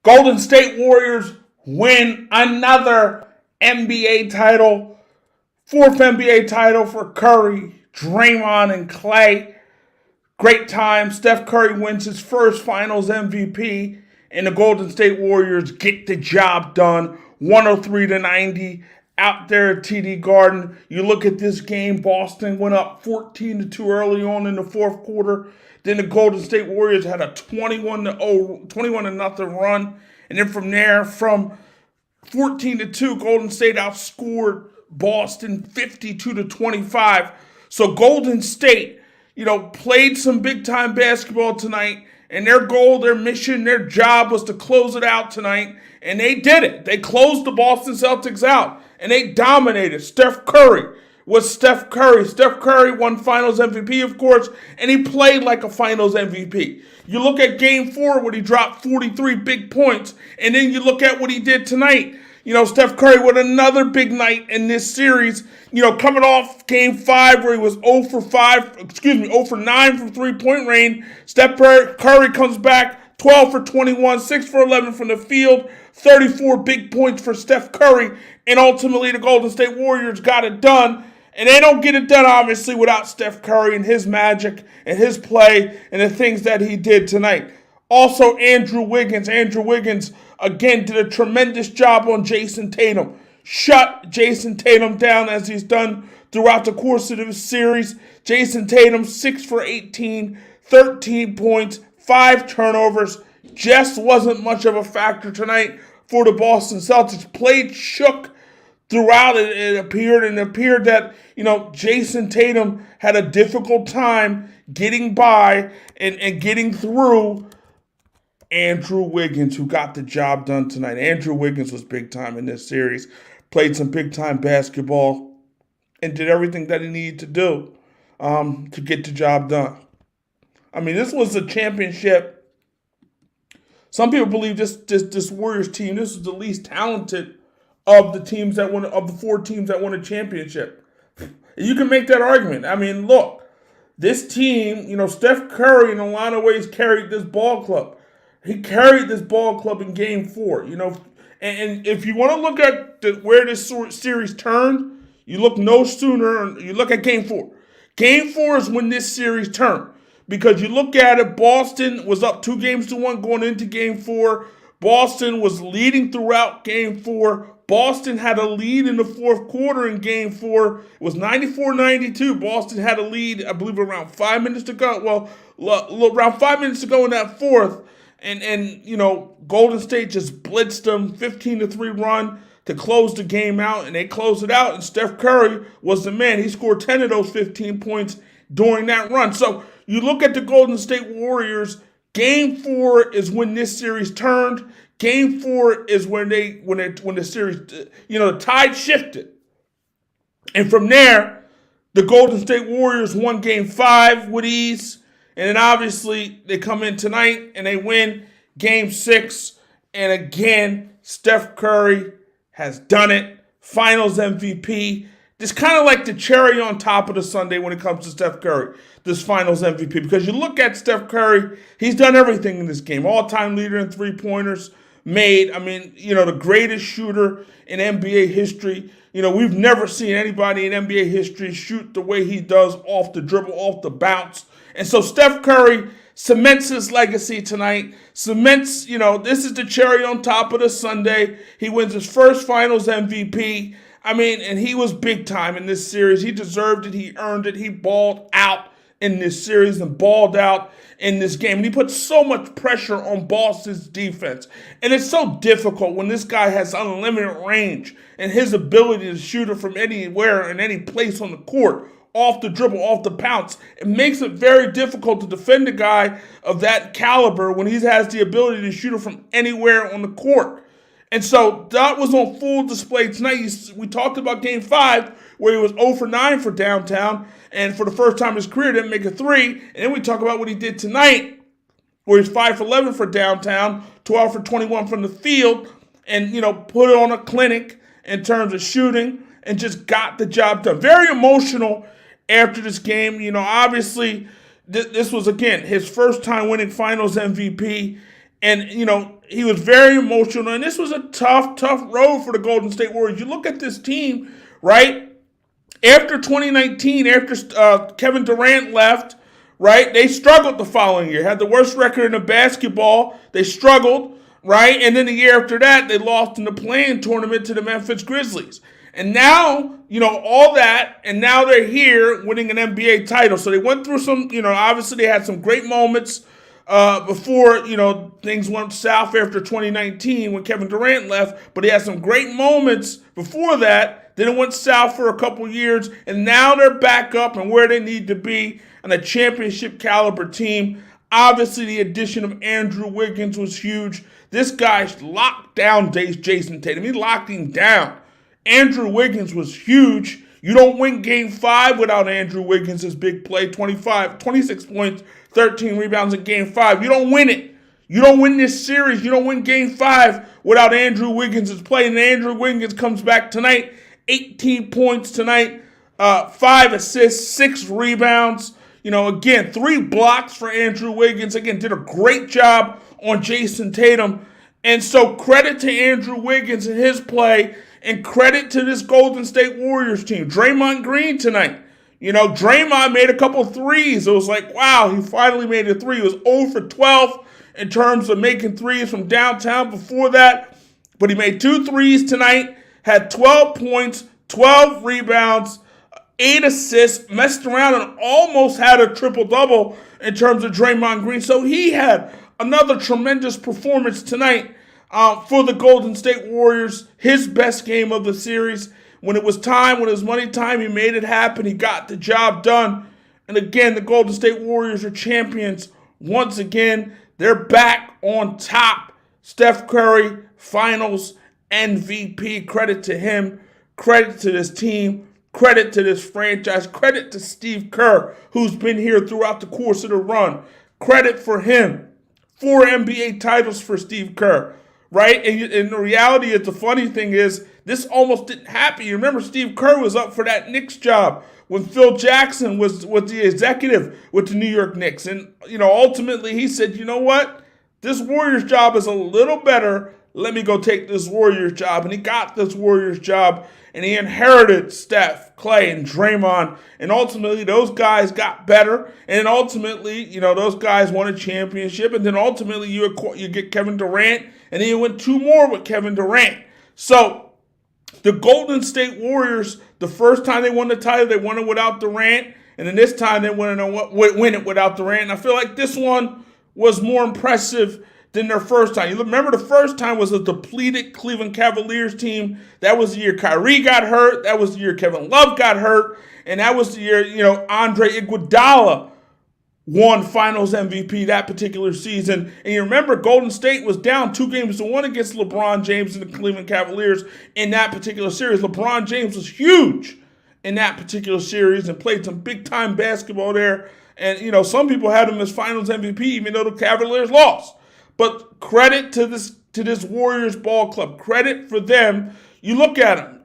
Golden State Warriors win another NBA title. Fourth NBA title for Curry, Draymond, and Clay. Great time. Steph Curry wins his first finals MVP, and the Golden State Warriors get the job done 103-90 out there at TD Garden. You look at this game, Boston went up 14-2 early on in the fourth quarter. Then the Golden State Warriors had a 21-0 run. And then from there, from 14-2, Golden State outscored Boston 52-25. So Golden State, played some big time basketball tonight, and their goal, their mission, their job was to close it out tonight, and they did it. They closed the Boston Celtics out, and they dominated. Steph Curry was Steph Curry. Steph Curry won Finals MVP, of course, and he played like a Finals MVP. You look at Game 4 when he dropped 43 big points, and then you look at what he did tonight. Steph Curry with another big night in this series, coming off Game 5 where he was 0 for 9 from three-point range. Steph Curry comes back 12 for 21, 6 for 11 from the field, 34 big points for Steph Curry, and ultimately the Golden State Warriors got it done. And they don't get it done, obviously, without Steph Curry and his magic and his play and the things that he did tonight. Also, Andrew Wiggins, again, did a tremendous job on Jason Tatum. Shut Jason Tatum down as he's done throughout the course of this series. Jason Tatum, 6 for 18, 13 points, 5 turnovers. Just wasn't much of a factor tonight for the Boston Celtics. Played shook throughout it. It appeared that, Jason Tatum had a difficult time getting by and getting through Andrew Wiggins, who got the job done tonight. Andrew Wiggins was big time in this series, played some big time basketball, and did everything that he needed to do to get the job done. I mean, this was a championship. Some people believe this Warriors team, this is the least talented of the teams that won, of the 4 teams that won a championship. You can make that argument. I mean, look, this team, Steph Curry in a lot of ways carried this ball club. He carried this ball club in Game 4, and if you want to look at where this series turned, you look no sooner, you look at Game 4. Game 4 is when this series turned, because you look at it, Boston was up 2-1 going into Game 4. Boston was leading throughout Game 4. Boston had a lead in the fourth quarter in Game 4. It was 94-92. Boston had a lead, I believe, around 5 minutes to go. Well, around 5 minutes to go in that fourth. And Golden State just blitzed them, 15-3 run to close the game out, and they closed it out, and Steph Curry was the man. He scored 10 of those 15 points during that run. So you look at the Golden State Warriors, Game 4 is when this series turned. Game 4 is when the series, the tide shifted. And from there, the Golden State Warriors won Game 5 with ease. And then obviously they come in tonight and they win Game 6. And again, Steph Curry has done it. Finals MVP. It's kind of like the cherry on top of the sundae when it comes to Steph Curry, this Finals MVP. Because you look at Steph Curry, he's done everything in this game. All-time leader in three-pointers made. I mean, the greatest shooter in NBA history. We've never seen anybody in NBA history shoot the way he does off the dribble, off the bounce. And so Steph Curry cements his legacy tonight, cements, this is the cherry on top of the sundae. He wins his first Finals MVP. I mean, and he was big time in this series. He deserved it. He earned it. He balled out in this series and balled out in this game. And he put so much pressure on Boston's defense. And it's so difficult when this guy has unlimited range and his ability to shoot it from anywhere and any place on the court, off the dribble, off the pounce. It makes it very difficult to defend a guy of that caliber when he has the ability to shoot it from anywhere on the court. And so that was on full display tonight. We talked about Game 5, where he was 0 for 9 for downtown, and for the first time in his career didn't make a 3. And then we talk about what he did tonight, where he's 5 for 11 for downtown, 12 for 21 from the field, and, put on a clinic in terms of shooting and just got the job done. Very emotional after this game. Obviously, this was, again, his first time winning Finals MVP. And, he was very emotional. And this was a tough, tough road for the Golden State Warriors. You look at this team, right? After 2019, after Kevin Durant left, right, they struggled the following year. Had the worst record in the basketball. They struggled, right? And then the year after that, they lost in the play-in tournament to the Memphis Grizzlies. And now, all that, and now they're here winning an NBA title. So they went through some, obviously they had some great moments before, things went south after 2019 when Kevin Durant left. But they had some great moments before that. Then it went south for a couple years. And now they're back up and where they need to be on a championship caliber team. Obviously, the addition of Andrew Wiggins was huge. This guy locked down Jason Tatum. He locked him down. Andrew Wiggins was huge. You don't win Game 5 without Andrew Wiggins' big play, 26 points, 13 rebounds in Game 5. You don't win it. You don't win this series. You don't win Game 5 without Andrew Wiggins' play. And Andrew Wiggins comes back tonight, 18 points tonight, 5 assists, 6 rebounds. Again, 3 blocks for Andrew Wiggins. Again, did a great job on Jason Tatum. And so credit to Andrew Wiggins and his play. And credit to this Golden State Warriors team. Draymond Green tonight. Draymond made a couple threes. It was like, wow, he finally made a three. He was 0 for 12 in terms of making threes from downtown before that. But he made 2 threes tonight, had 12 points, 12 rebounds, 8 assists, messed around and almost had a triple-double in terms of Draymond Green. So he had another tremendous performance tonight. For the Golden State Warriors, his best game of the series. When it was time, when it was money time, he made it happen. He got the job done. And again, the Golden State Warriors are champions. Once again, they're back on top. Steph Curry, Finals MVP. Credit to him. Credit to this team. Credit to this franchise. Credit to Steve Kerr, who's been here throughout the course of the run. Credit for him. 4 NBA titles for Steve Kerr. Right? And the reality is, the funny thing is, this almost didn't happen. You remember Steve Kerr was up for that Knicks job when Phil Jackson was the executive with the New York Knicks. And, ultimately he said, you know what? This Warriors job is a little better. Let me go take this Warriors job. And he got this Warriors job. And he inherited Steph, Clay, and Draymond. And ultimately, those guys got better. And ultimately, those guys won a championship. And then ultimately, you get Kevin Durant. And then you went 2 more with Kevin Durant. So, the Golden State Warriors, the first time they won the title, they won it without Durant. And then this time, they win it without Durant. And I feel like this one was more impressive than their first time. You remember the first time was a depleted Cleveland Cavaliers team. That was the year Kyrie got hurt. That was the year Kevin Love got hurt. And that was the year, Andre Iguodala won Finals MVP that particular season. And you remember Golden State was down 2-1 against LeBron James and the Cleveland Cavaliers in that particular series. LeBron James was huge in that particular series and played some big-time basketball there. And, some people had him as Finals MVP even though the Cavaliers lost. But credit to this Warriors ball club. Credit for them. You look at them.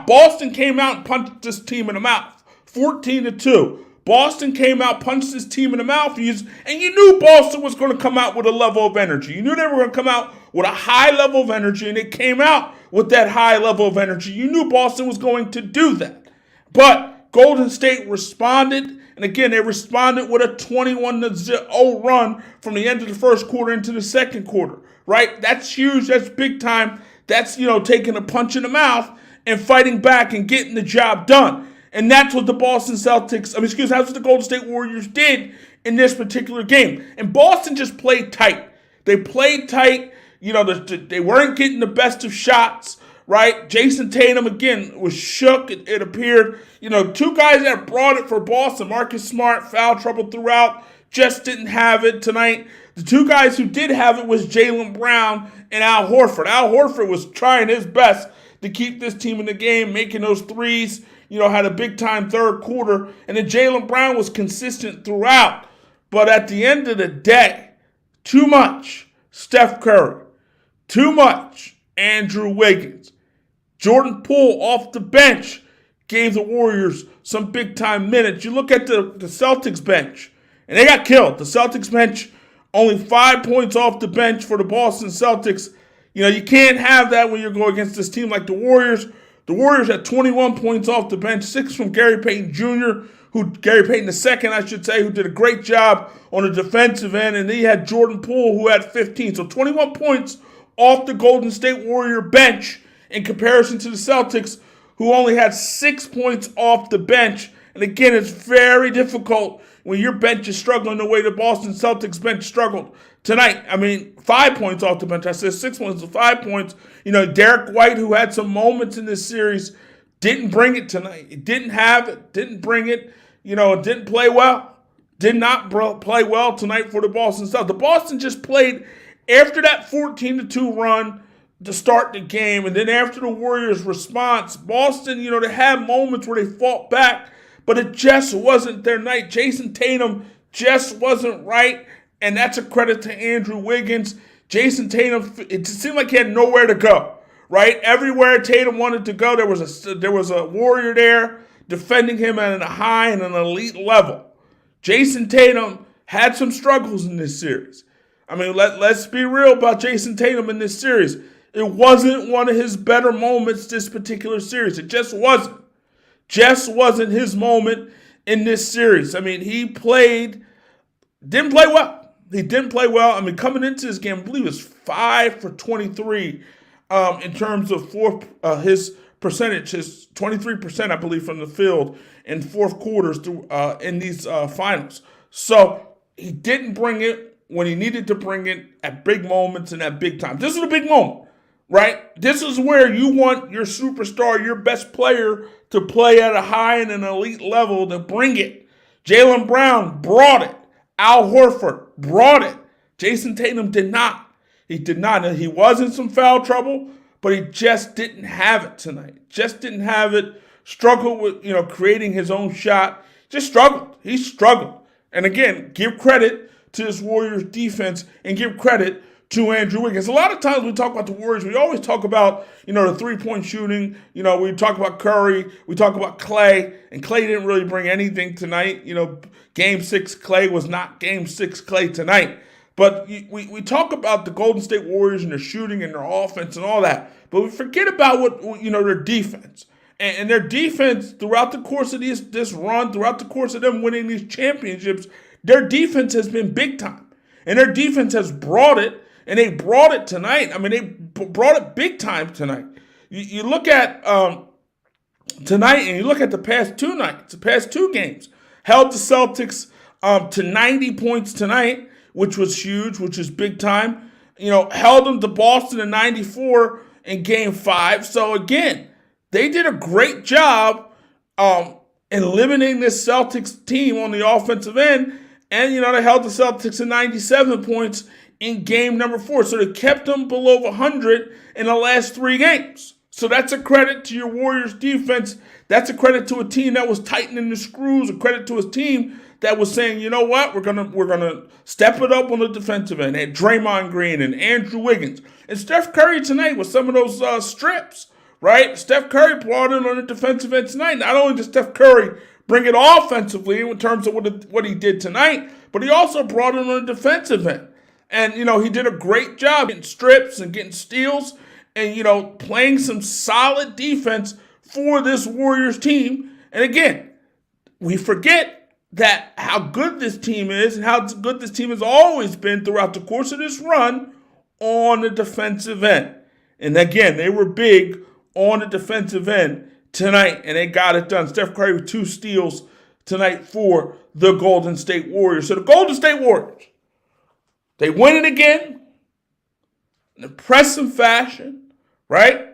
Boston came out and punched this team in the mouth. 14-2. Boston came out, punched this team in the mouth, and you knew Boston was going to come out with a level of energy. You knew they were going to come out with a high level of energy, and they came out with that high level of energy. You knew Boston was going to do that. But Golden State responded. And again, they responded with a 21-0 run from the end of the first quarter into the second quarter, right? That's huge. That's big time. That's, taking a punch in the mouth and fighting back and getting the job done. And that's what the that's what the Golden State Warriors did in this particular game. And Boston just played tight. They played tight. They weren't getting the best of shots. Right? Jason Tatum, again, was shook. It appeared, 2 guys that brought it for Boston. Marcus Smart, foul trouble throughout, just didn't have it tonight. The 2 guys who did have it was Jaylen Brown and Al Horford. Al Horford was trying his best to keep this team in the game, making those threes, had a big-time third quarter. And then Jaylen Brown was consistent throughout. But at the end of the day, too much Steph Curry, too much Andrew Wiggins. Jordan Poole off the bench gave the Warriors some big-time minutes. You look at the Celtics bench, and they got killed. The Celtics bench only 5 points off the bench for the Boston Celtics. You know, you can't have that when you're going against this team like the Warriors. The Warriors had 21 points off the bench, 6 from Gary Payton Jr., Gary Payton II, I should say, who did a great job on the defensive end, and then he had Jordan Poole, who had 15. So 21 points off the Golden State Warrior bench in comparison to the Celtics, who only had 6 points off the bench. And again, it's very difficult when your bench is struggling the way the Boston Celtics bench struggled tonight. I mean, 5 points off the bench. I said 6 points to 5 points. You know, Derek White, who had some moments in this series, didn't bring it tonight. He didn't have it, didn't bring it. You know, didn't play well. Did not play well tonight for the Boston Celtics. The Boston just played after that 14-2 run to start the game, and then after the Warriors' response, Boston, you know, they had moments where they fought back, but it just wasn't their night. Jason Tatum just wasn't right, and that's a credit to Andrew Wiggins. Jason Tatum, it seemed like he had nowhere to go, right? Everywhere Tatum wanted to go, there was a Warrior there defending him at a high and an elite level. Jason Tatum had some struggles in this series. I mean, let's be real about Jason Tatum in this series. It wasn't one of his better moments this particular series. It just wasn't. Just wasn't his moment in this series. I mean, didn't play well. He didn't play well. I mean, coming into this game, I believe it was 5 for 23 in terms of his percentage, his 23%, I believe, from the field in fourth quarters in these finals. So he didn't bring it when he needed to bring it at big moments and at big time. This is a big moment, right? This is where you want your superstar, your best player, to play at a high and an elite level to bring it. Jaylen Brown brought it. Al Horford brought it. Jason Tatum did not. He did not. He was in some foul trouble, but he just didn't have it tonight. Just didn't have it. Struggled with, you know, creating his own shot. Just struggled. He struggled. And again, give credit to this Warriors defense and give credit to Andrew Wiggins. A lot of times we talk about the Warriors, we always talk about, you know, the three-point shooting. You know, we talk about Curry, we talk about Clay, and Clay didn't really bring anything tonight. You know, Game 6 Clay was not Game 6 Clay tonight. But we talk about the Golden State Warriors and their shooting and their offense and all that. But we forget about their defense. And their defense throughout the course of this run, throughout the course of them winning these championships, their defense has been big time. And their defense has brought it, and they brought it tonight. I mean, they brought it big time tonight. You look at tonight, and you look at the past two nights, the past two games, held the Celtics to 90 points tonight, which was huge, which is big time. You know, held them to Boston in 94 in Game 5. So, again, they did a great job eliminating this Celtics team on the offensive end. And, you know, they held the Celtics to 97 points in game number 4. So they kept them below 100 in the last 3 games. So that's a credit to your Warriors defense. That's a credit to a team that was tightening the screws, a credit to a team that was saying, you know what, we're gonna step it up on the defensive end. And Draymond Green and Andrew Wiggins. And Steph Curry tonight with some of those strips, right? Steph Curry brought in on the defensive end tonight. Not only did Steph Curry bring it offensively in terms of what he did tonight, but he also brought it on the defensive end. And, you know, he did a great job getting strips and getting steals and, you know, playing some solid defense for this Warriors team. And again, we forget that how good this team is and how good this team has always been throughout the course of this run on the defensive end. And again, they were big on the defensive end tonight, and they got it done. Steph Curry with 2 steals tonight for the Golden State Warriors. So the Golden State Warriors, they win it again in impressive fashion, right?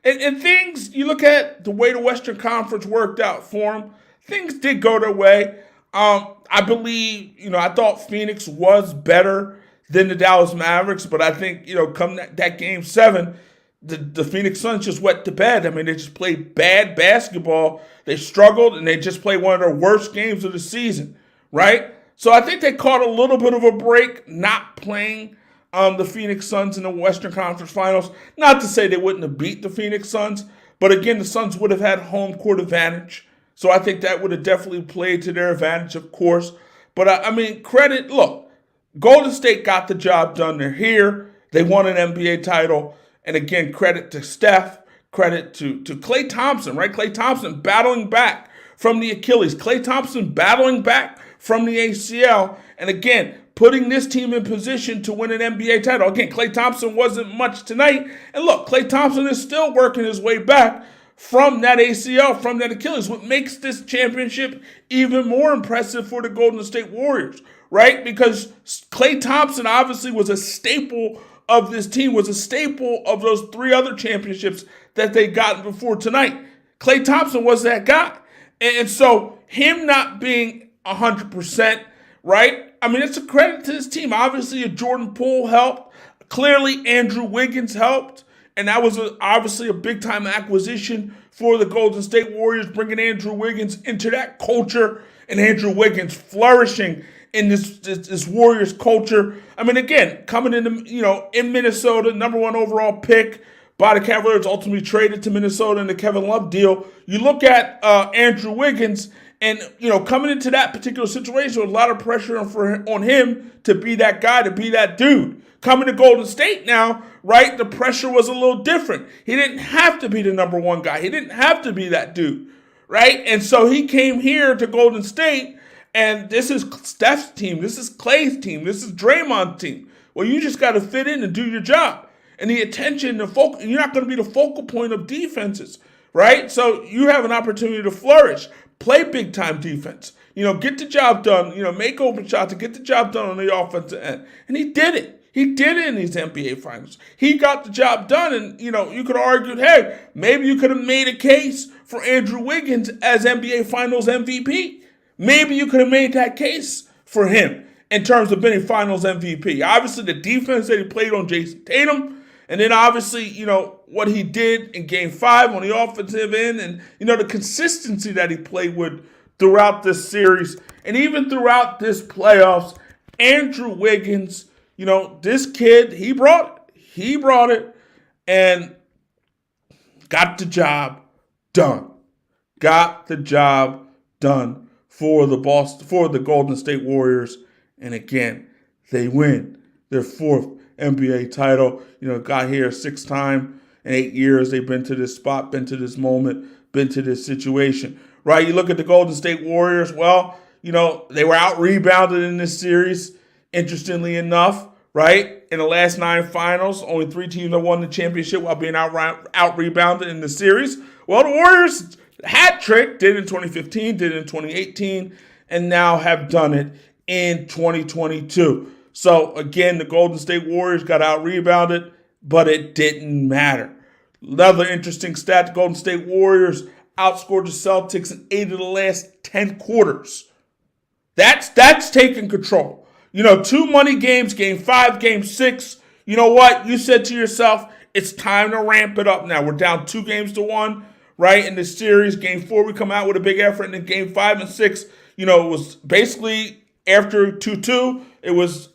And things, you look at the way the Western Conference worked out for them, things did go their way. I believe, you know, I thought Phoenix was better than the Dallas Mavericks, but I think, you know, come that Game 7, the Phoenix Suns just wet the bed. I mean, they just played bad basketball. They struggled, and they just played one of their worst games of the season, right? So I think they caught a little bit of a break not playing the Phoenix Suns in the Western Conference Finals. Not to say they wouldn't have beat the Phoenix Suns, but again, the Suns would have had home court advantage. So I think that would have definitely played to their advantage, of course. But I mean, credit, look, Golden State got the job done. They're here. They won an NBA title. And again, credit to Steph, credit to Klay Thompson, right? Klay Thompson battling back from the Achilles. Klay Thompson battling back from the ACL. And again, putting this team in position to win an NBA title. Again, Klay Thompson wasn't much tonight. And look, Klay Thompson is still working his way back from that ACL, from that Achilles, what makes this championship even more impressive for the Golden State Warriors, right? Because Klay Thompson obviously was a staple of this team, was a staple of those 3 other championships that they got before tonight. Klay Thompson was that guy. And so him not being 100%, right? I mean, it's a credit to this team. Obviously, a Jordan Poole helped. Clearly, Andrew Wiggins helped. And that was obviously a big-time acquisition for the Golden State Warriors, bringing Andrew Wiggins into that culture, and Andrew Wiggins flourishing in this Warriors culture. I mean, again, coming in Minnesota, number 1 overall pick by the Cavaliers, ultimately traded to Minnesota in the Kevin Love deal. You look at Andrew Wiggins, and coming into that particular situation with a lot of pressure on him to be that guy, to be that dude. Coming to Golden State now, right, the pressure was a little different. He didn't have to be the number 1 guy. He didn't have to be that dude, right? And so he came here to Golden State, and this is Steph's team. This is Klay's team. This is Draymond's team. Well, you just got to fit in and do your job. And the attention, you're not going to be the focal point of defenses, right? So you have an opportunity to flourish. Play big-time defense. Get the job done. Make open shots to get the job done on the offensive end. And he did it. He did it in these NBA Finals. He got the job done, and, you could argue, hey, maybe you could have made a case for Andrew Wiggins as NBA Finals MVP. Maybe you could have made that case for him in terms of being Finals MVP. Obviously, the defense that he played on Jason Tatum, and then obviously, what he did in Game 5 on the offensive end, and, the consistency that he played with throughout this series, and even throughout this playoffs. Andrew Wiggins, this kid, he brought it and got the job done. Got the job done for the Golden State Warriors. And again, they win their 4th NBA title. Got here 6th time in 8 years. They've been to this spot, been to this moment, been to this situation. Right? You look at the Golden State Warriors, well, they were out-rebounded in this series. Interestingly enough, right, in the last 9 finals, only 3 teams have won the championship while being out-rebounded in the series. Well, the Warriors hat trick, did it in 2015, did it in 2018, and now have done it in 2022. So, again, the Golden State Warriors got out-rebounded, but it didn't matter. Another interesting stat, the Golden State Warriors outscored the Celtics in 8 of the last 10 quarters. That's taking control. 2 money games, Game 5, Game 6. You know what? You said to yourself, it's time to ramp it up now. We're down 2-1, right, in this series. Game 4, we come out with a big effort. And then Game 5 and 6, it was basically after 2-2, it was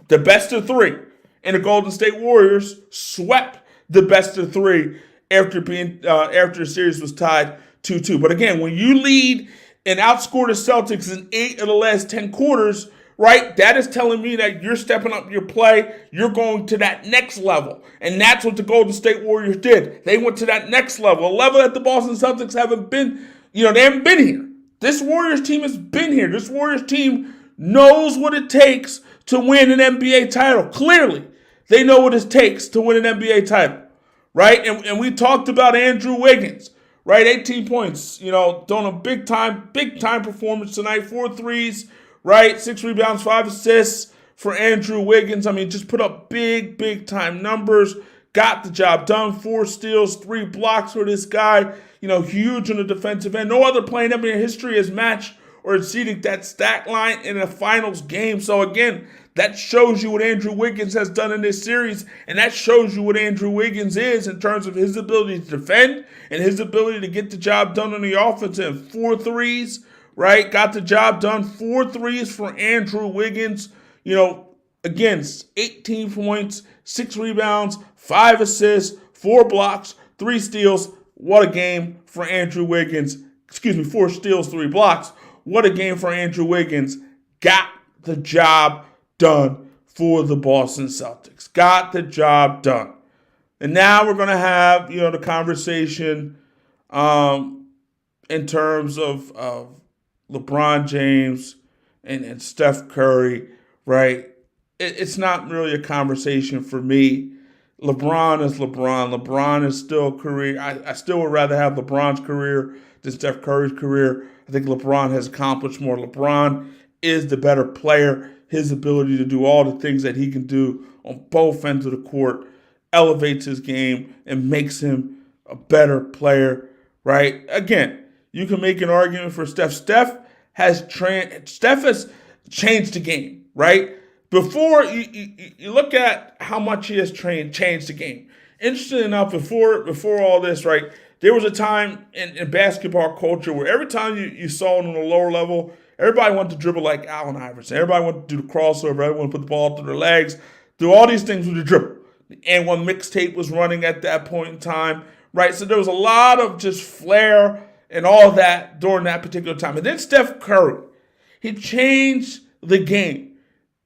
the best of 3. And the Golden State Warriors swept the best of 3 after the series was tied 2-2. But again, when you lead and outscore the Celtics in 8 of the last 10 quarters, right, that is telling me that you're stepping up your play. You're going to that next level. And that's what the Golden State Warriors did. They went to that next level, a level that the Boston Celtics haven't been, they haven't been here. This Warriors team has been here. This Warriors team knows what it takes to win an NBA title. Clearly, they know what it takes to win an NBA title, right? And we talked about Andrew Wiggins, right? 18 points, doing a big time performance tonight. 4 threes, right? 6 rebounds, 5 assists for Andrew Wiggins. I mean, just put up big time numbers. Got the job done. 4 steals, 3 blocks for this guy. Huge on the defensive end. No other player in NBA history has matched or exceeded that stat line in a finals game. So again, that shows you what Andrew Wiggins has done in this series, and that shows you what Andrew Wiggins is in terms of his ability to defend and his ability to get the job done on the offense. And 4 threes, right? Got the job done. 4 threes for Andrew Wiggins. Again, 18 points, 6 rebounds, 5 assists, 4 blocks, 3 steals. What a game for Andrew Wiggins. 4 steals, 3 blocks. What a game for Andrew Wiggins. Got the job done for the Boston Celtics. Got the job done. And now we're going to have, the conversation in terms of LeBron James and Steph Curry, right? It's not really a conversation for me. LeBron is LeBron. LeBron is still career. I still would rather have LeBron's career than Steph Curry's career. I think LeBron has accomplished more. LeBron is the better player. His ability to do all the things that he can do on both ends of the court elevates his game and makes him a better player, right? Again, you can make an argument for Steph. Steph has changed the game, right? Before you look at how much he has changed the game. Interesting enough, before all this, right, there was a time in basketball culture where every time you saw it on the lower level, everybody wanted to dribble like Allen Iverson. Everybody wanted to do the crossover. Everyone wanted to put the ball through their legs, do all these things with the dribble. And one mixtape was running at that point in time, right? So there was a lot of just flair and all that during that particular time. And then Steph Curry, he changed the game.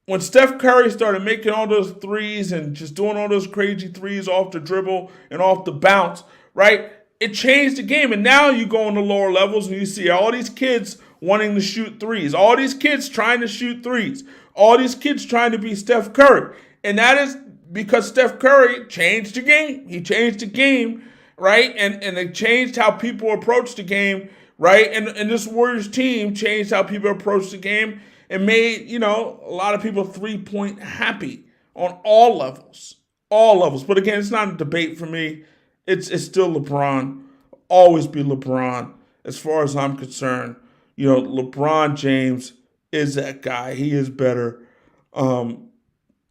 When Steph Curry started making all those threes and just doing all those crazy threes off the dribble and off the bounce, right? It changed the game. And now you go on the lower levels and you see all these kids wanting to shoot threes. All these kids trying to shoot threes. All these kids trying to be Steph Curry. And that is because Steph Curry changed the game. He changed the game, right? And it changed how people approach the game, right? And this Warriors team changed how people approach the game and made, a lot of people 3-point happy on all levels. All levels. But again, it's not a debate for me. It's still LeBron. Always be LeBron. As far as I'm concerned, LeBron James is that guy. He is better. And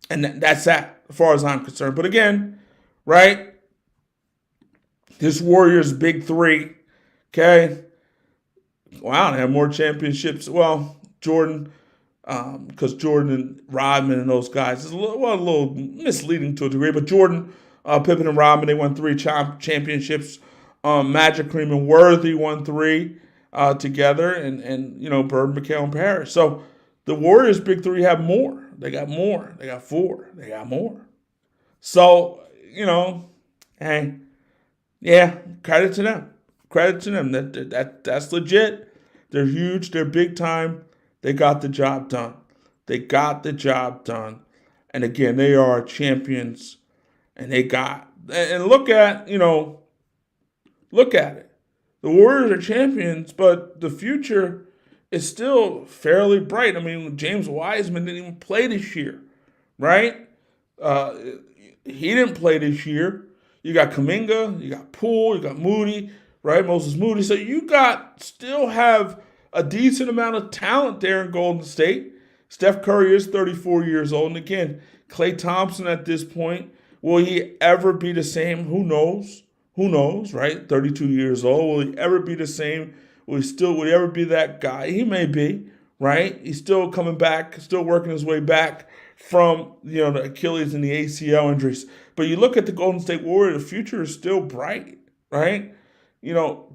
that's that, as far as I'm concerned. But again, right, this Warriors big three, okay? Wow, they have more championships. Well, Jordan, because Jordan and Rodman and those guys is a little misleading to a degree. But Jordan, Pippen, and Rodman, they won 3 championships. Magic, Kareem, and Worthy won 3 together, and Bird, McHale, and Parrish. So the Warriors big three have more. They got more. They got 4. They got more. So, hey, yeah, credit to them. Credit to them. That's legit. They're huge. They're big time. They got the job done. They got the job done. And again, they are champions. And look at it. The Warriors are champions, but the future is still fairly bright. I mean, James Wiseman didn't even play this year, right? He didn't play this year. You got Kuminga, you got Poole, you got Moody, right? Moses Moody. So you still have a decent amount of talent there in Golden State. Steph Curry is 34 years old. And again, Klay Thompson at this point, will he ever be the same? Who knows? Who knows, right? 32 years old. Will he ever be the same? Will he ever be that guy? He may be, right? He's still coming back, still working his way back from, the Achilles and the ACL injuries. But you look at the Golden State Warriors, the future is still bright, right?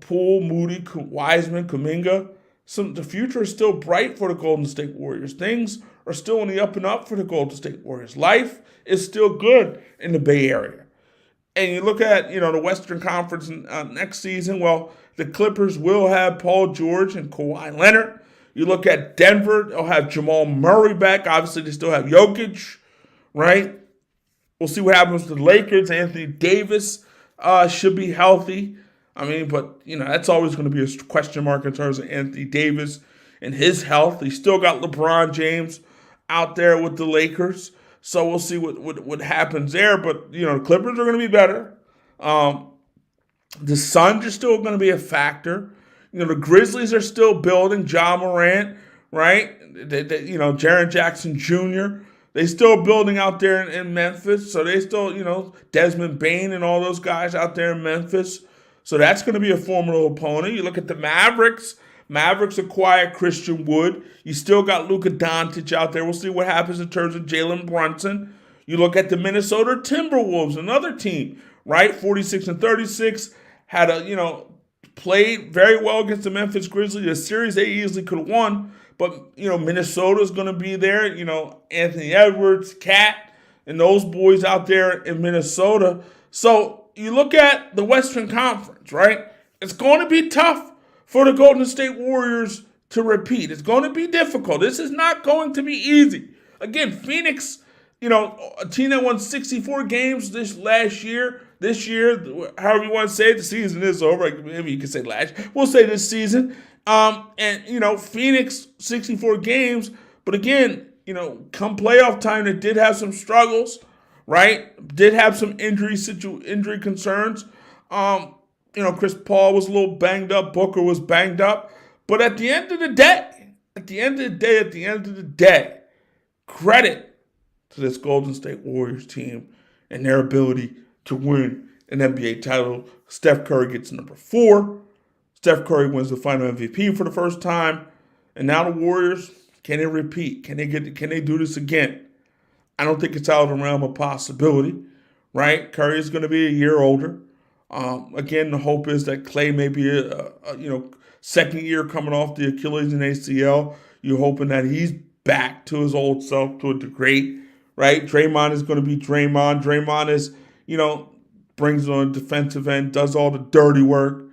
Poole, Moody, Wiseman, Kuminga. The future is still bright for the Golden State Warriors. Things are still on the up and up for the Golden State Warriors. Life is still good in the Bay Area. And you look at, the Western Conference next season, well, the Clippers will have Paul George and Kawhi Leonard. You look at Denver, they'll have Jamal Murray back. Obviously, they still have Jokic, right? We'll see what happens with the Lakers. Anthony Davis should be healthy. But that's always going to be a question mark in terms of Anthony Davis and his health. He's still got LeBron James out there with the Lakers. So we'll see what happens there. But, the Clippers are going to be better. The Suns are still going to be a factor. The Grizzlies are still building. Ja Morant, right? Jaren Jackson Jr., they still building out there in Memphis. So they still, Desmond Bane and all those guys out there in Memphis. So that's going to be a formidable opponent. You look at the Mavericks. Mavericks acquired Christian Wood. You still got Luka Doncic out there. We'll see what happens in terms of Jalen Brunson. You look at the Minnesota Timberwolves, another team, right? 46-36, had played very well against the Memphis Grizzlies. A series they easily could have won, But, Minnesota's going to be there. Anthony Edwards, Cat, and those boys out there in Minnesota. So you look at the Western Conference, right? It's going to be tough for the Golden State Warriors to repeat. It's going to be difficult. This is not going to be easy. Again, Phoenix, a team that won 64 games this year, however you want to say it, the season is over. Maybe you can say last. We'll say this season. Phoenix, 64 games. But again, come playoff time, they did have some struggles, right? Did have some injury concerns. Chris Paul was a little banged up. Booker was banged up. But at the end of the day, credit to this Golden State Warriors team and their ability to win an NBA title. Steph Curry gets number 4. Steph Curry wins the final MVP for the first time. And now the Warriors, can they repeat? Can they do this again? I don't think it's out of the realm of possibility, right? Curry is going to be a year older. Again, the hope is that Klay may be a second year coming off the Achilles and ACL. You're hoping that he's back to his old self to a degree, right? Draymond is going to be Draymond. Draymond is, brings on the defensive end, does all the dirty work.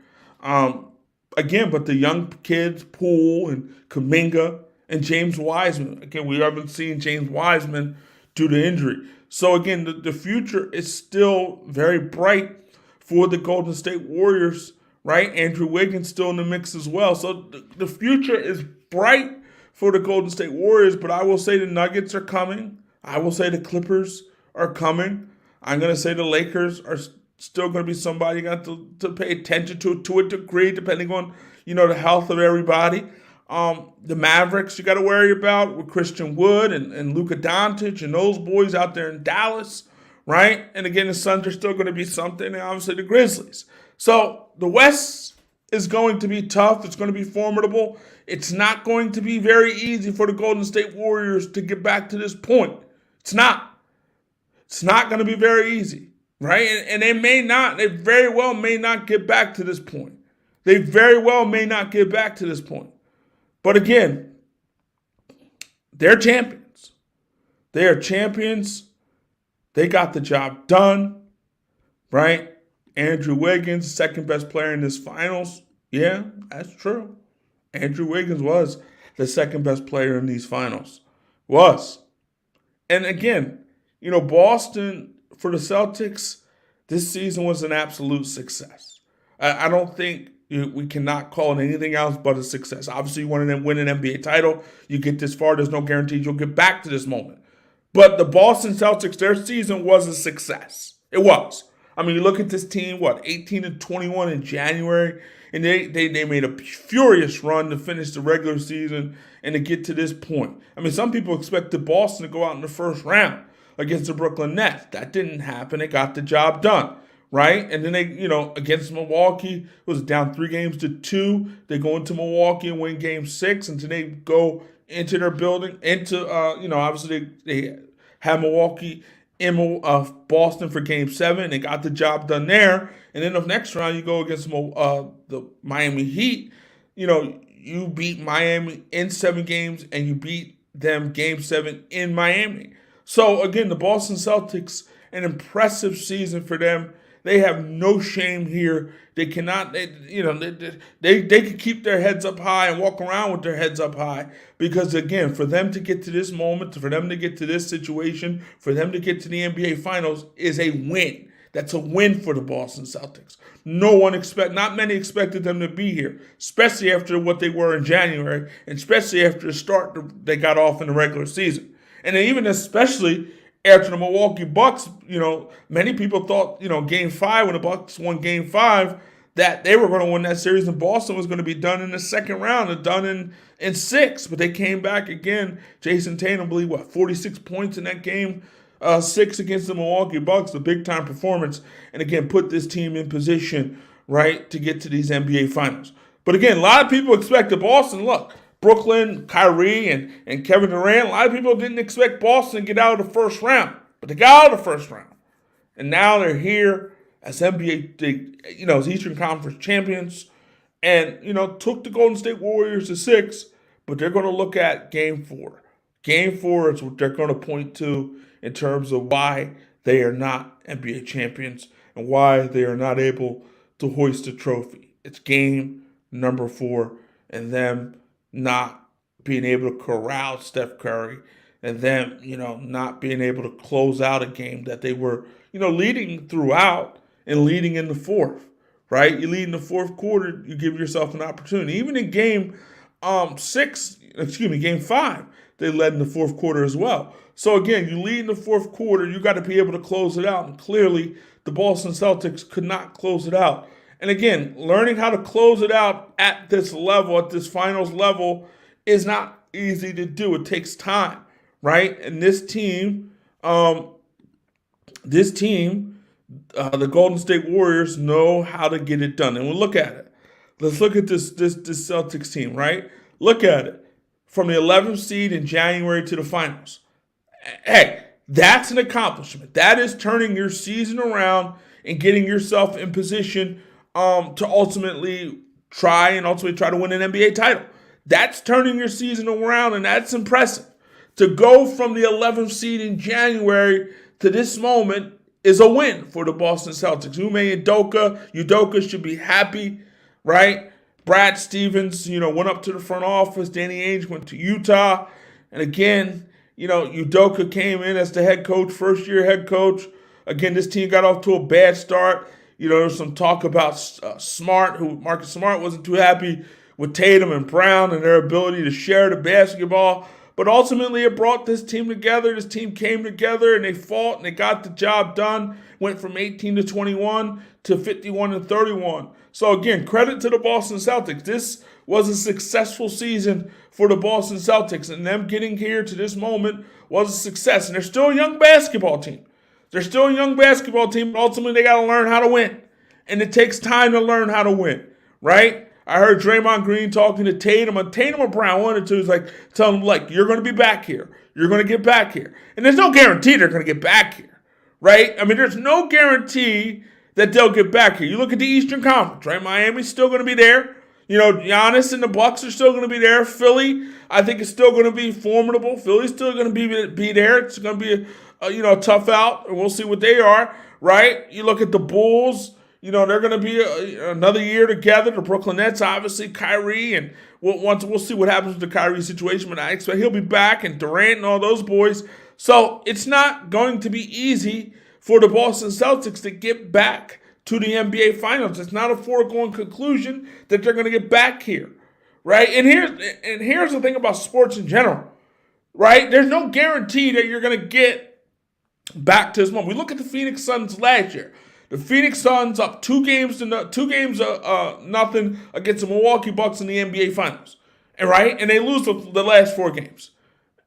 But the young kids, Poole and Kuminga and James Wiseman. Again, we haven't seen James Wiseman due to injury. So again, the future is still very bright for the Golden State Warriors, right? Andrew Wiggins still in the mix as well. So the future is bright for the Golden State Warriors, but I will say the Nuggets are coming. I will say the Clippers are coming. I'm going to say the Lakers are still going to be somebody you got to pay attention to a degree, depending on, the health of everybody. The Mavericks you got to worry about with Christian Wood and Luka Doncic and those boys out there in Dallas, right? And again, the Suns are still going to be something, and obviously the Grizzlies. So the West is going to be tough. It's going to be formidable. It's not going to be very easy for the Golden State Warriors to get back to this point. It's not. It's not going to be very easy, right? And they very well may not get back to this point. They very well may not get back to this point. But again, they're champions. They are champions. They got the job done, right? Andrew Wiggins, second best player in this finals. Yeah, that's true. Andrew Wiggins was the second best player in these finals. Was. And again, Boston, for the Celtics, this season was an absolute success. I don't think we cannot call it anything else but a success. Obviously, you want to win an NBA title. You get this far, there's no guarantee you'll get back to this moment. But the Boston Celtics, their season was a success. It was. You look at this team, 18-21 in January, and they made a furious run to finish the regular season and to get to this point. Some people expected Boston to go out in the first round against the Brooklyn Nets. That didn't happen. They got the job done, right? And then they, against Milwaukee, it was down 3-2. They go into Milwaukee and win Game 6, and then they go into their building, obviously they have Milwaukee in Boston for Game 7. They got the job done there. And then the next round, you go against the Miami Heat. You beat Miami in 7 games, and you beat them Game 7 in Miami. So, again, the Boston Celtics, an impressive season for them. They have no shame here. They cannot, they could keep their heads up high and walk around with their heads up high because, again, for them to get to this moment, for them to get to this situation, for them to get to the NBA Finals is a win. That's a win for the Boston Celtics. Not many expected them to be here, especially after what they were in January, and especially after the start they got off in the regular season. And even especially after the Milwaukee Bucks, many people thought, Game 5, when the Bucks won Game 5, that they were going to win that series and Boston was going to be done in the second round and done in 6. But they came back again. Jason Tatum, I believe, 46 points in that Game 6 against the Milwaukee Bucks, a big-time performance, and again, put this team in position, right, to get to these NBA Finals. But again, a lot of people expected Boston. Look, Brooklyn, Kyrie, and Kevin Durant, a lot of people didn't expect Boston to get out of the first round, but they got out of the first round. And now they're here as as Eastern Conference champions and, took the Golden State Warriors to 6, but they're going to look at game four. Game four is what they're going to point to in terms of why they are not NBA champions and why they are not able to hoist a trophy. It's game number four and them not being able to corral Steph Curry and them, not being able to close out a game that they were, leading throughout and leading in the fourth, right? You lead in the fourth quarter, you give yourself an opportunity. Even in game game five, they led in the fourth quarter as well. So again, you lead in the fourth quarter, you got to be able to close it out. And clearly, the Boston Celtics could not close it out. And again, learning how to close it out at this level, at this finals level, is not easy to do. It takes time, right? And this team, the Golden State Warriors, know how to get it done. And we'll look at it. Let's look at this Celtics team, right? Look at it. From the 11th seed in January to the finals. Hey, that's an accomplishment. That is turning your season around and getting yourself in position to ultimately try to win an NBA title. That's turning your season around, and that's impressive. To go from the 11th seed in January to this moment is a win for the Boston Celtics. Ime Udoka should be happy, right? Brad Stevens, went up to the front office. Danny Ainge went to Utah. And again, Udoka came in as the head coach, first-year head coach. Again, this team got off to a bad start. There's some talk about Marcus Smart wasn't too happy with Tatum and Brown and their ability to share the basketball. But ultimately, it brought this team together. This team came together, and they fought, and they got the job done. Went from 18-21 to 51-31. So, again, credit to the Boston Celtics. This was a successful season for the Boston Celtics, and them getting here to this moment was a success. And they're still a young basketball team. But ultimately, they got to learn how to win. And it takes time to learn how to win, right? I heard Draymond Green talking to Tatum or Brown, one or two, is telling them, you're going to be back here. You're going to get back here. And there's no guarantee they're going to get back here, right? I mean, there's no guarantee that they'll get back here. You look at the Eastern Conference, right? Miami's still going to be there. Giannis and the Bucks are still going to be there. Philly, I think, is still going to be formidable. Philly's still going to be there. It's going to be a tough out, and we'll see what they are, right? You look at the Bulls. They're going to be another year together. The Brooklyn Nets, obviously, Kyrie, and we'll see what happens with the Kyrie situation, but I expect he'll be back, and Durant and all those boys. So it's not going to be easy for the Boston Celtics to get back to the NBA Finals. It's not a foregone conclusion that they're going to get back here, right? And here's the thing about sports in general, right? There's no guarantee that you're going to get back to this moment. We look at the Phoenix Suns last year. The Phoenix Suns up 2 games to nothing against the Milwaukee Bucks in the NBA Finals, and they lose the last 4 games.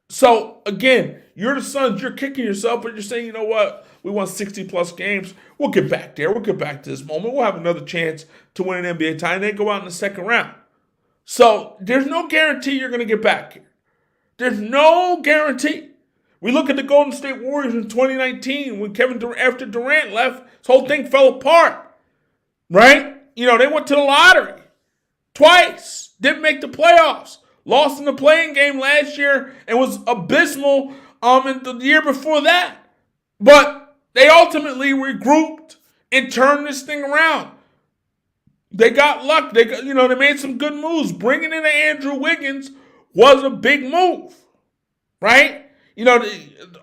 So again, you're the Suns, you're kicking yourself, but you're saying, you know what? We won 60-plus games. We'll get back there. We'll get back to this moment. We'll have another chance to win an NBA title. And they go out in the second round. So there's no guarantee you're going to get back here. There's no guarantee. We look at the Golden State Warriors in 2019 when after Durant left, this whole thing fell apart, right? They went to the lottery twice, didn't make the playoffs, lost in the play-in game last year, and was abysmal in the year before that. But they ultimately regrouped and turned this thing around. They got luck. They made some good moves. Bringing in Andrew Wiggins was a big move, right?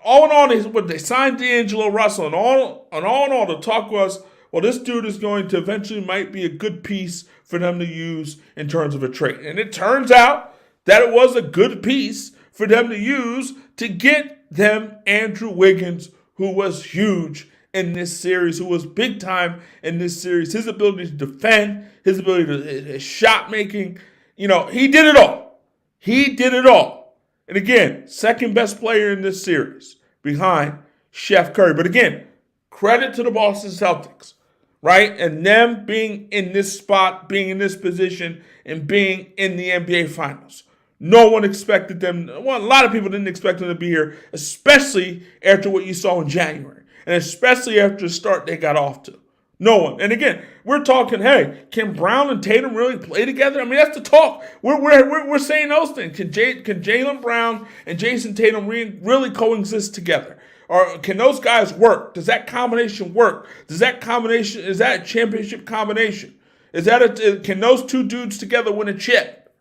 All in all, they signed D'Angelo Russell, and all in all, the talk was, well, this dude is going to eventually might be a good piece for them to use in terms of a trade. And it turns out that it was a good piece for them to use to get them Andrew Wiggins, who was huge in this series, who was big time in this series. His ability to defend, his ability to his shot making, he did it all. He did it all. And again, second best player in this series behind Steph Curry. But again, credit to the Boston Celtics, right? And them being in this spot, being in this position, and being in the NBA Finals. No one expected them. Well, a lot of people didn't expect them to be here, especially after what you saw in January. And especially after the start they got off to, No one. And again, we're talking, hey, can Brown and Tatum really play together? I mean, that's the talk. We're saying those things. Can Jaylen Brown and Jason Tatum really coexist together? Or can those guys work? Does that combination work? Is that a championship combination? Can those two dudes together win a chip?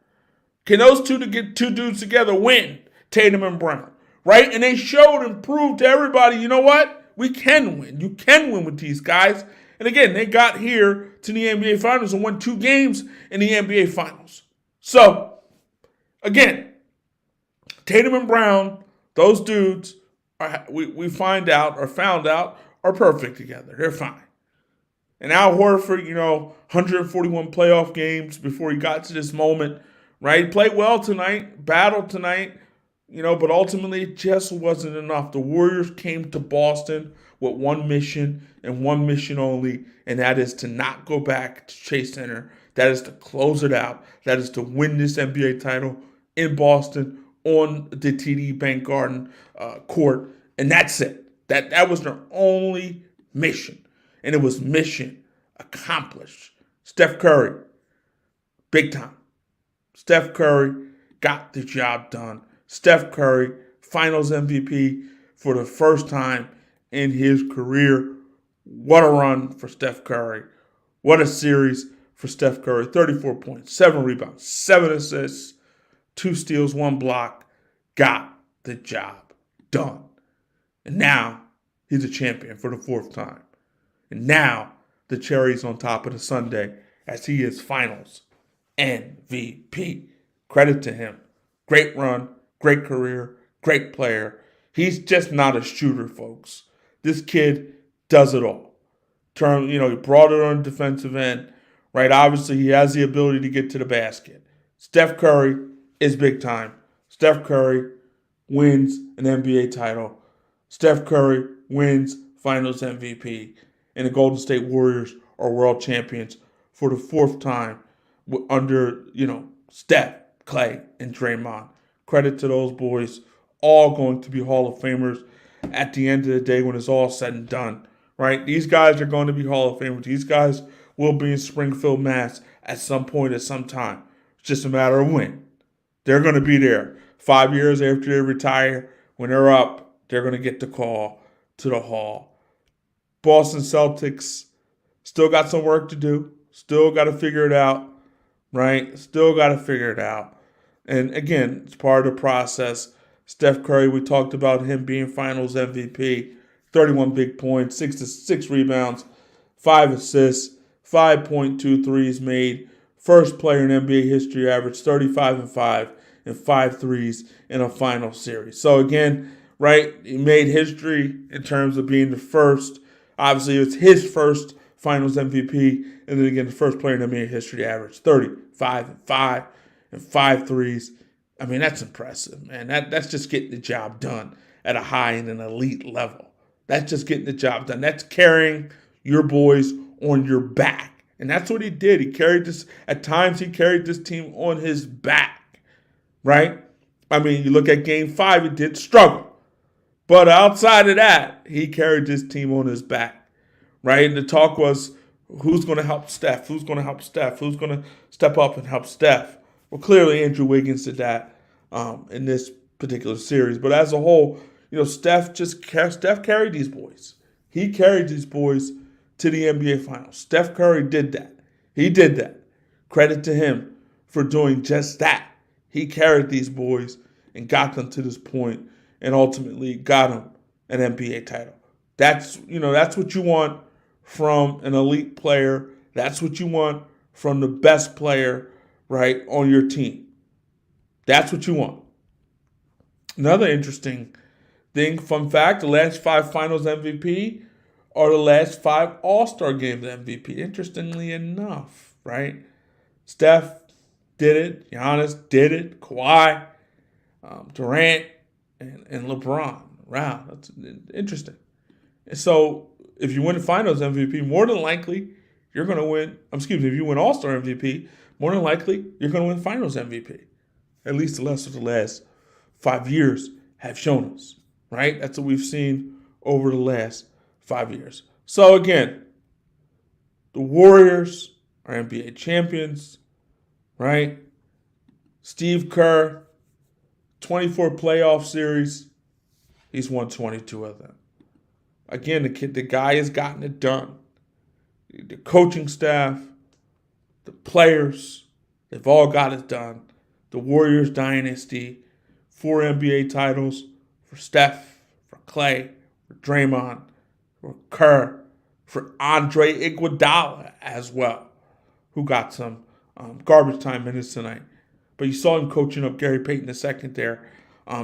Can those two dudes together win? Tatum and Brown, right? And they showed and proved to everybody, you know what? We can win. You can win with these guys. And again, they got here to the NBA Finals and won 2 games in the NBA Finals. So, again, Tatum and Brown, those dudes, we found out, are perfect together. They're fine. And Al Horford, 141 playoff games before he got to this moment, right? He played well tonight, battled tonight, but ultimately it just wasn't enough. The Warriors came to Boston with one mission and one mission only, and that is to not go back to Chase Center. That is to close it out. That is to win this NBA title in Boston on the TD Bank Garden court, and that's it. That was their only mission, and it was mission accomplished. Steph Curry, big time. Steph Curry got the job done. Steph Curry, Finals MVP for the first time in his career. What a run for Steph Curry. What a series for Steph Curry. 34 points, 7 rebounds, 7 assists, 2 steals, 1 block. Got the job done. And now he's a champion for the 4th time. And now the cherry's on top of the sundae as he is Finals MVP. Credit to him. Great run, great career, great player. He's just not a shooter, folks. This kid does it all. He brought it on defensive end, right? Obviously, he has the ability to get to the basket. Steph Curry is big time. Steph Curry wins an NBA title. Steph Curry wins Finals MVP. And the Golden State Warriors are world champions for the 4th time under, Steph, Clay, and Draymond. Credit to those boys. All going to be Hall of Famers at the end of the day when it's all said and done, right? These guys are going to be Hall of Famers. These guys will be in Springfield, Mass. at some point at some time. It's just a matter of when. They're going to be there. 5 years after they retire, when they're up, they're going to get the call to the Hall. Boston Celtics still got some work to do. Still got to figure it out, right? Still got to figure it out. And again, it's part of the process. Steph Curry, we talked about him being Finals MVP. 31 big points, 6 rebounds, 5 assists, 5.2 threes made. First player in NBA history averaged 35-5 and 5 threes in a final series. So again, right, he made history in terms of being the first. Obviously, it's his first Finals MVP. And then again, the first player in NBA history to average 35-5 and 5 threes. I mean, that's impressive, man. That's just getting the job done at a high and an elite level. That's just getting the job done. That's carrying your boys on your back. And that's what he did. He carried this, at times he carried this team on his back, right? I mean, you look at Game 5, he did struggle. But outside of that, he carried this team on his back, right? And the talk was, who's going to help Steph? Who's going to help Steph? Who's going to step up and help Steph? Well, clearly Andrew Wiggins did that in this particular series. But as a whole, Steph carried these boys. He carried these boys to the NBA Finals. Steph Curry did that. He did that. Credit to him for doing just that. He carried these boys and got them to this point and ultimately got them an NBA title. That's what you want from an elite player. That's what you want from the best player, right, on your team. That's what you want. Another interesting thing, fun fact, the last 5 Finals MVP are the last 5 All-Star Games MVP. Interestingly enough, right? Steph did it. Giannis did it. Kawhi, Durant, and LeBron. Wow, that's interesting. And so if you win the Finals MVP, more than likely you're going to win. If you win All-Star MVP, more than likely you're going to win Finals MVP. At least the rest of the last 5 years have shown us, right? That's what we've seen over the last 5 years. So again, The Warriors are NBA champions, right? Steve Kerr, 24 playoff series. He's won 22 of them. Again, the guy has gotten it done. The coaching staff, the players, they've all got it done. The Warriors dynasty, 4 NBA titles for Steph, for Clay, for Draymond, for Kerr, for Andre Iguodala as well, who got some garbage time minutes tonight. But you saw him coaching up Gary Payton II there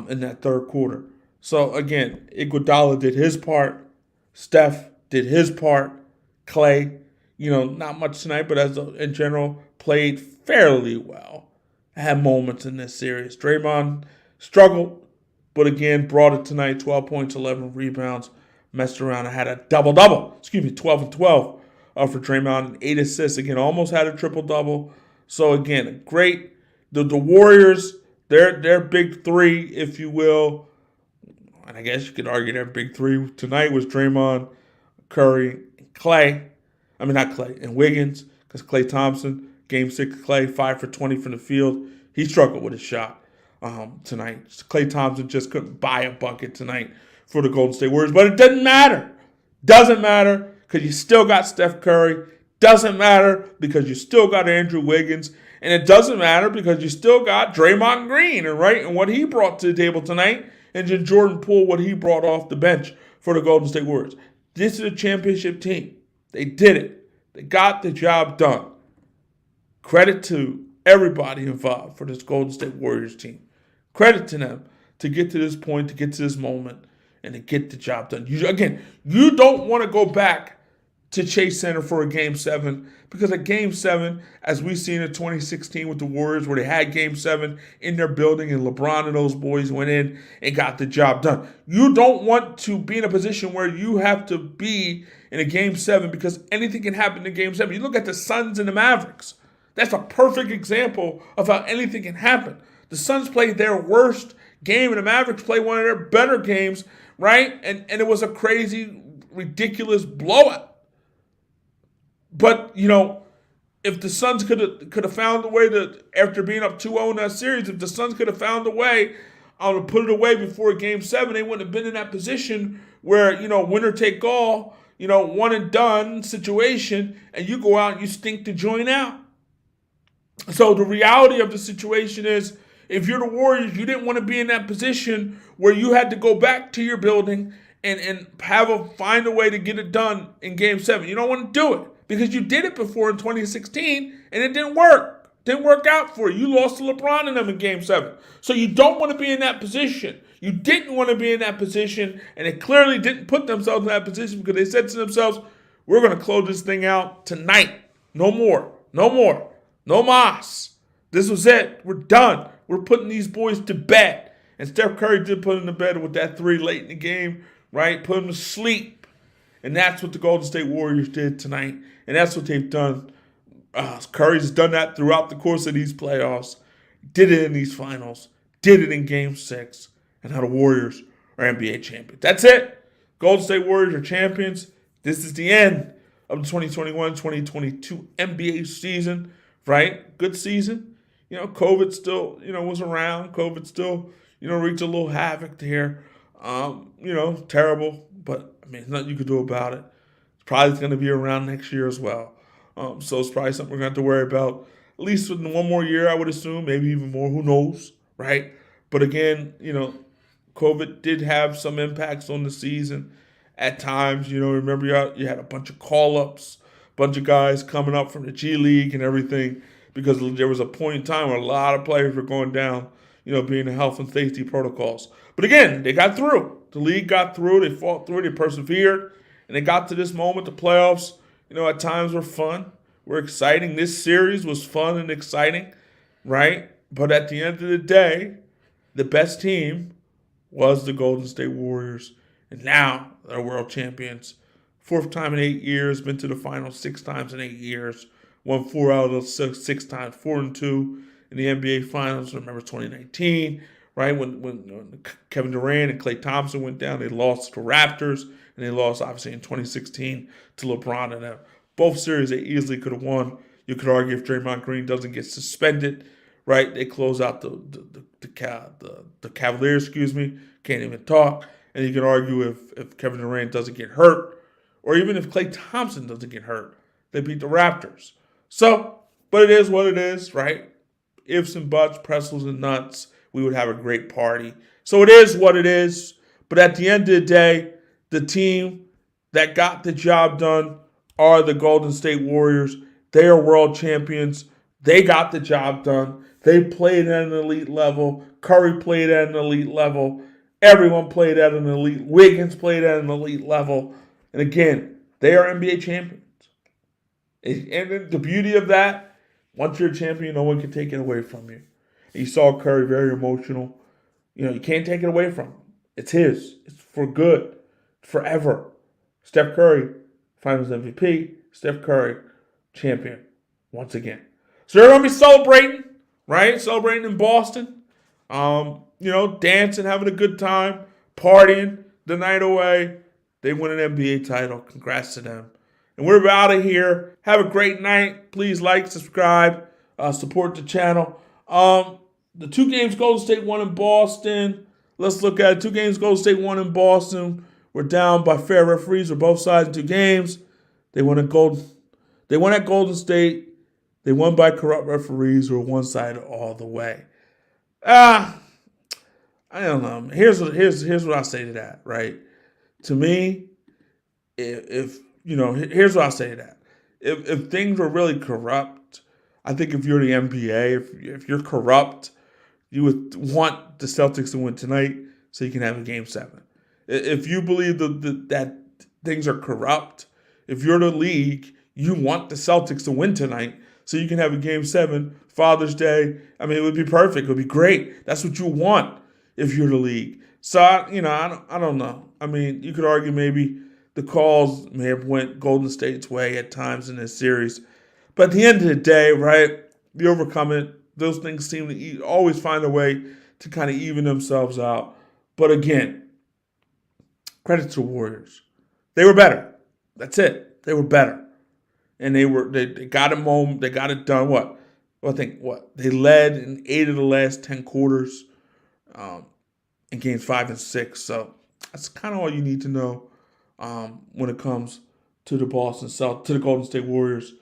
in that third quarter. So again, Iguodala did his part. Steph did his part. Clay, not much tonight, but in general, played fairly well. Had moments in this series. Draymond struggled, but again, brought it tonight. 12 points, 11 rebounds. Messed around and had a double-double. 12 and 12 for Draymond. And 8 assists. Again, almost had a triple-double. So again, great. The Warriors, their big three, if you will, and I guess you could argue their big three tonight was Draymond, Curry, and Clay. I mean, not Clay, and Wiggins, because Klay Thompson, Game 6, Clay, 5 for 20 from the field. He struggled with his shot tonight. Klay Thompson just couldn't buy a bucket tonight for the Golden State Warriors, but it doesn't matter. Doesn't matter because you still got Steph Curry. Doesn't matter because you still got Andrew Wiggins. And it doesn't matter because you still got Draymond Green, right? And what he brought to the table tonight, and then Jordan Poole, what he brought off the bench for the Golden State Warriors. This is a championship team. They did it. They got the job done. Credit to everybody involved for this Golden State Warriors team. Credit to them to get to this point, to get to this moment, and to get the job done. You don't want to go back to Chase Center for a Game 7 because a Game 7, as we've seen in 2016 with the Warriors, where they had Game 7 in their building and LeBron and those boys went in and got the job done. You don't want to be in a position where you have to be in a Game 7 because anything can happen in Game 7. You look at the Suns and the Mavericks. That's a perfect example of how anything can happen. The Suns played their worst game and the Mavericks played one of their better games, right? And it was a crazy, ridiculous blowout. But, if the Suns could have found a way to, after being up 2-0 in that series, if the Suns could have found a way to put it away before Game 7, they wouldn't have been in that position where, winner take all, one and done situation, and you go out and you stink the joint out. So the reality of the situation is, if you're the Warriors, you didn't want to be in that position where you had to go back to your building and find a way to get it done in Game 7. You don't want to do it. Because you did it before in 2016, and it didn't work. Didn't work out for you. You lost to LeBron and them in Game 7. So you don't want to be in that position. You didn't want to be in that position, and they clearly didn't put themselves in that position because they said to themselves, we're going to close this thing out tonight. No more. No more. No mas. This was it. We're done. We're putting these boys to bed. And Steph Curry did put them to bed with that 3 late in the game, right? Put them to sleep. And that's what the Golden State Warriors did tonight. And that's what they've done. Curry's done that throughout the course of these playoffs. Did it in these finals. Did it in Game 6. And now the Warriors are NBA champions. That's it. Golden State Warriors are champions. This is the end of the 2021-2022 NBA season, right? Good season. COVID still, was around. COVID still, wreaked a little havoc there. Terrible. But, there's nothing you could do about it. It's probably going to be around next year as well. So it's probably something we're going to have to worry about. At least within one more year, I would assume. Maybe even more. Who knows, right? But again, COVID did have some impacts on the season at times. Remember you had a bunch of call-ups, a bunch of guys coming up from the G League and everything because there was a point in time where a lot of players were going down, being the health and safety protocols. But again, they got through. The league got through. They fought through. They persevered. And they got to this moment. The playoffs, at times were fun. Were exciting. This series was fun and exciting, right? But at the end of the day, the best team was the Golden State Warriors. And now they're world champions. 4th time in 8 years. Been to the finals 6 times in 8 years. Won 4 out of those 6 times. 4-2 in the NBA Finals. Remember 2019. Right, when Kevin Durant and Klay Thompson went down, they lost to Raptors, and they lost, obviously, in 2016 to LeBron and them. Both series they easily could have won. You could argue if Draymond Green doesn't get suspended, right? They close out the Cavaliers, can't even talk. And you can argue if Kevin Durant doesn't get hurt, or even if Klay Thompson doesn't get hurt, they beat the Raptors. So, but it is what it is, right? Ifs and buts, pretzels and nuts, we would have a great party. So it is what it is. But at the end of the day, the team that got the job done are the Golden State Warriors. They are world champions. They got the job done. They played at an elite level. Curry played at an elite level. Everyone played at an elite. Wiggins played at an elite level. And again, they are NBA champions. And the beauty of that, once you're a champion, no one can take it away from you. And you saw Curry very emotional. You can't take it away from him. It's his. It's for good. Forever. Steph Curry, Finals MVP. Steph Curry, champion once again. So they're going to be celebrating, right? Celebrating in Boston. Dancing, having a good time, partying the night away. They win an NBA title. Congrats to them. And we're out of here. Have a great night. Please like, subscribe, support the channel. The 2 games Golden State won in Boston. Let's look at it. 2 games Golden State won in Boston. We're down by fair referees for both sides in 2 games. They won at Golden State. They won by corrupt referees who were one-sided all the way. I don't know. Here's what I say to that, right? To me, here's what I say to that. If things were really corrupt, I think if you're the NBA, if you're corrupt, you would want the Celtics to win tonight so you can have a Game 7. If you believe that things are corrupt, if you're the league, you want the Celtics to win tonight so you can have a Game 7, Father's Day. I mean, it would be perfect. It would be great. That's what you want if you're the league. So, I don't know. I mean, you could argue maybe the calls may have went Golden State's way at times in this series. But at the end of the day, right, you overcome it. Those things seem to always find a way to kind of even themselves out. But again, credit to the Warriors. They were better. That's it. They were better. And they got it home. They got it done. They led in 8 of the last 10 quarters in games 5 and 6. So that's kind of all you need to know when it comes to the Golden State Warriors.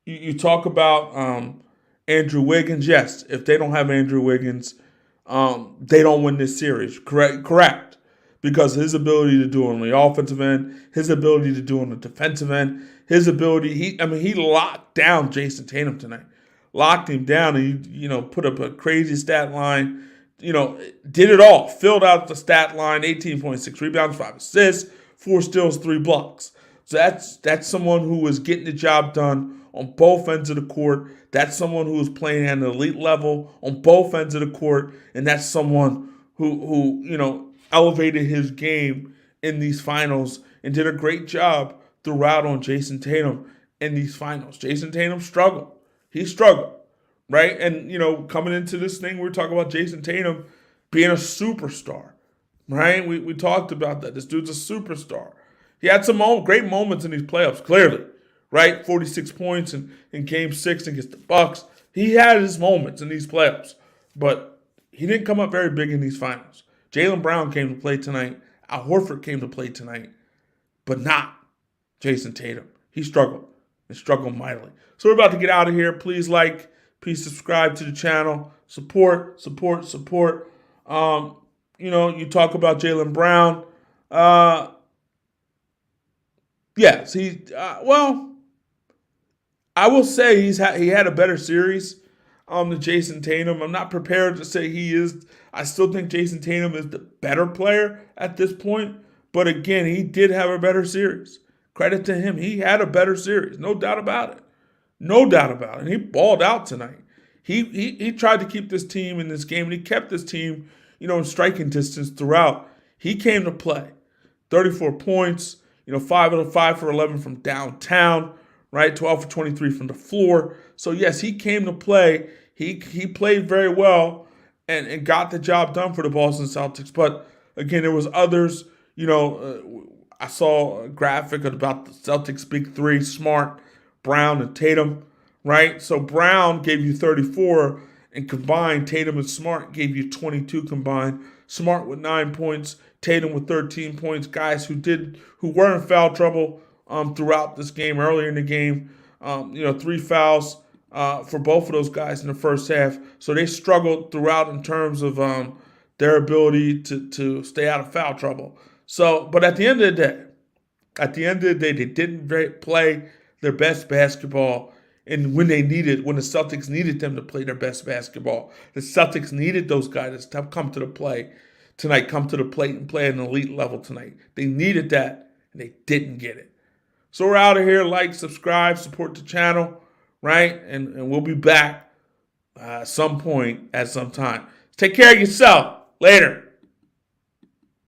You talk about Andrew Wiggins. Yes, if they don't have Andrew Wiggins, they don't win this series. Correct. Because his ability to do it on the offensive end, his ability to do it on the defensive end, his ability, he locked down Jason Tatum tonight. Locked him down and he, put up a crazy stat line. Did it all. Filled out the stat line, 18.6 rebounds, 5 assists, 4 steals, 3 blocks. So that's someone who was getting the job done on both ends of the court. That's someone who was playing at an elite level on both ends of the court. And that's someone who elevated his game in these finals and did a great job throughout on Jason Tatum in these finals. Jason Tatum struggled. He struggled, right? And, coming into this thing, we're talking about Jason Tatum being a superstar, right? We talked about that. This dude's a superstar. He had some great moments in these playoffs, clearly, right? 46 points in Game 6 against the Bucks. He had his moments in these playoffs, but he didn't come up very big in these finals. Jaylen Brown came to play tonight. Al Horford came to play tonight, but not Jason Tatum. He struggled and struggled mightily. So we're about to get out of here. Please like, please subscribe to the channel. Support. You talk about Jaylen Brown. Yes, I will say he had a better series than Jason Tatum. I'm not prepared to say he is. I still think Jason Tatum is the better player at this point. But again, he did have a better series. Credit to him. He had a better series. No doubt about it. No doubt about it. And he balled out tonight. He tried to keep this team in this game, and he kept this team, in striking distance throughout. He came to play. 34 points, 5 out of 5 for 11 from downtown, right? 12 for 23 from the floor. So, yes, he came to play. He played very well and got the job done for the Boston Celtics. But, again, there was others, I saw a graphic about the Celtics big three: Smart, Brown, and Tatum. Right. So Brown gave you 34, and combined Tatum and Smart gave you 22 combined. Smart with 9 points, Tatum with 13 points. Guys who were in foul trouble throughout this game. Earlier in the game, 3 fouls for both of those guys in the first half. So they struggled throughout in terms of their ability to stay out of foul trouble. So, but at the end of the day, they didn't play their best basketball. And when the Celtics needed them to play their best basketball, the Celtics needed those guys to come to the play tonight, come to the plate and play at an elite level tonight. They needed that, and they didn't get it. So we're out of here. Like, subscribe, support the channel, right? And we'll be back at some point at some time. Take care of yourself. Later.